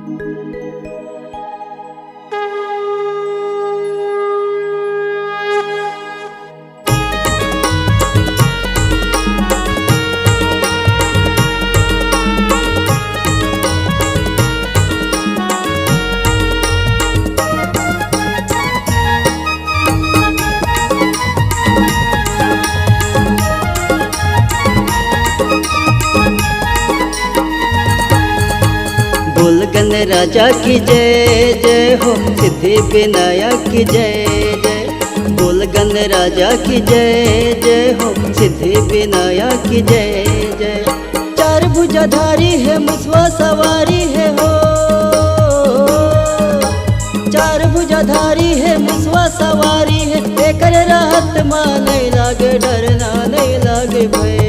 बोल गणराजा की जय जय हो, सिद्धि विनायक की जय जय। बोल गणराजा की जय जय हो, सिद्धि विनायक की जय जय। चार भुजाधारी है, मुसवा सवारी है हो। चार भुजाधारी है, मुसवा सवारी है। एकर रहत माँ नहीं लागे, डरना नहीं लागे भय।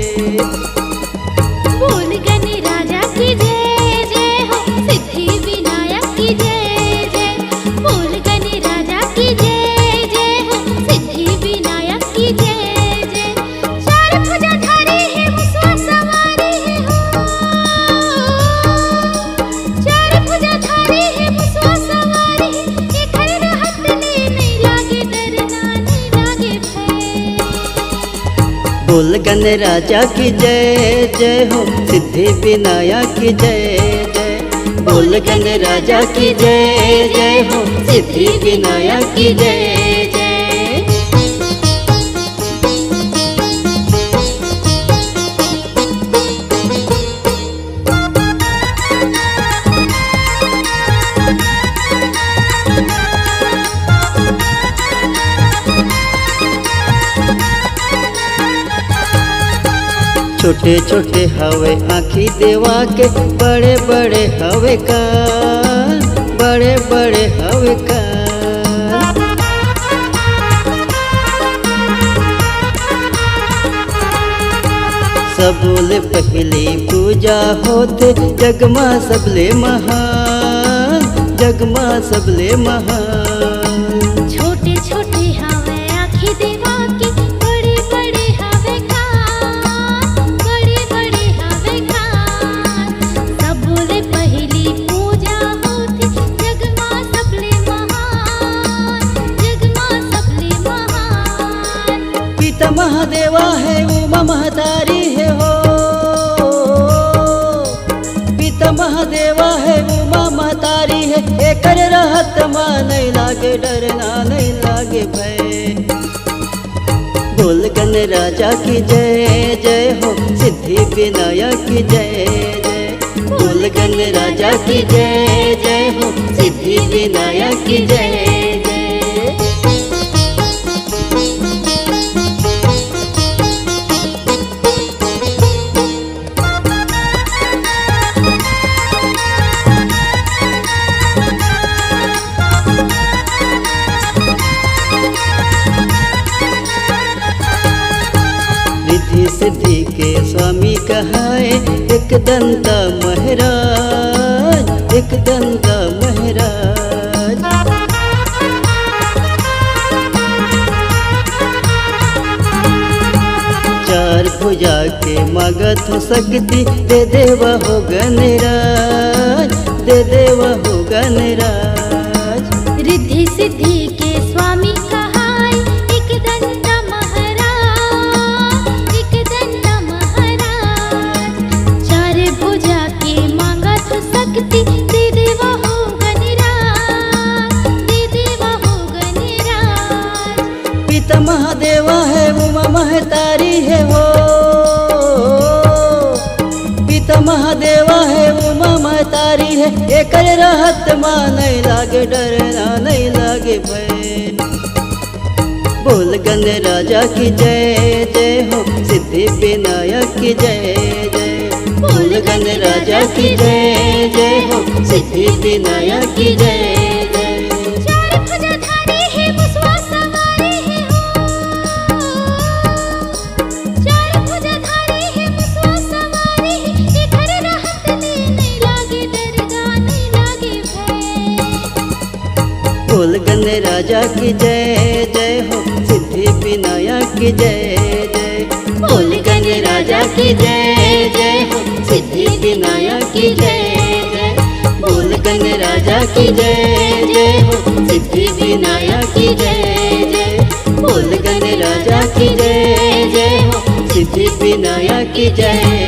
बोल गणराजा की जय जय हो, सिद्धि विनायक की जय जय। बोल गणराजा की जय जय हो, सिद्धि विनायक की जय जय। चार भुजाधारी है, मुसवा सवारी है हो। चार भुजाधारी है, मुसवा सवारी है। एकर रहत ने नहीं लागे, डरना नहीं लागे भय। बोल गणराजा की जय जय हो, सिद्धि विनायक की जय जय। बोल गणराजा की जय जय हो, सिद्धि विनायक की जय जय। छोटे छोटे हवे आँखी देवा के, बड़े बड़े हवे कान, बड़े बड़े हवे कान। सबले पहली पूजा होते, जगमा सबले महान, जगमा सबले महान। छोटे छोटे हवे आँखी देवा के, बड़े बड़े हवे कान, बड़े बड़े हवे कान। सबले पहली पूजा होती, जगमा सबले महान, जगमा सबले महान। पिता महादेवा है, उमा महतारी है हो। पिता महादेवा है, उमा महतारी है। एकर रहत माँ नहीं लागे, डरना नहीं लागे भय। बोल गणराजा की जय जय हो, सिद्धि विनायक की जय जय। बोल गणराजा की जय जय हो, सिद्धि विनायक की जय जय। रिद्धि सिद्धि के स्वामी कहाए, एक दंता महाराज, एक दंता महाराज। चार भुजा के मगध हो शक्ति, दे देवा हो गणराज, दे देवा हो गणराज। रिद्धि सिद्धि के स्वामी कहाय, एक दंता महाराज, एक दंता महाराज। चार भुजा के मांगत शक्ति, दे देवा हो गणराज, दे देवा हो गणराज। पिता महादेवा है, उमा महतारी है हो। पिता महादेवा है, उमा महतारी है। एकर रहत माँ नहीं लागे, डरना नहीं लागे भय। बोल गणराजा की जय जय हो, सिद्धि विनायक की जय जय। बोल गणराजा की जय जय हो, सिद्धि विनायक की जय जय। चार भुजाधारी है, मुसवा सवारी है हो। चार भुजाधारी है, मुसवा सवारी है। एकर रहत ने नहीं लागे, डरना नहीं लागे भय। बोल गणराजा की जय जय हो, सिद्धि विनायक की जय जय। बोल गणराजा की जय जय हो, सिद्धि विनायक की जय जय। बोल गण राजा की जय जय हो, सिद्धि विनायक की जय जय। बोल गण राजा की जय जय हो, सिद्धि विनायक की जय।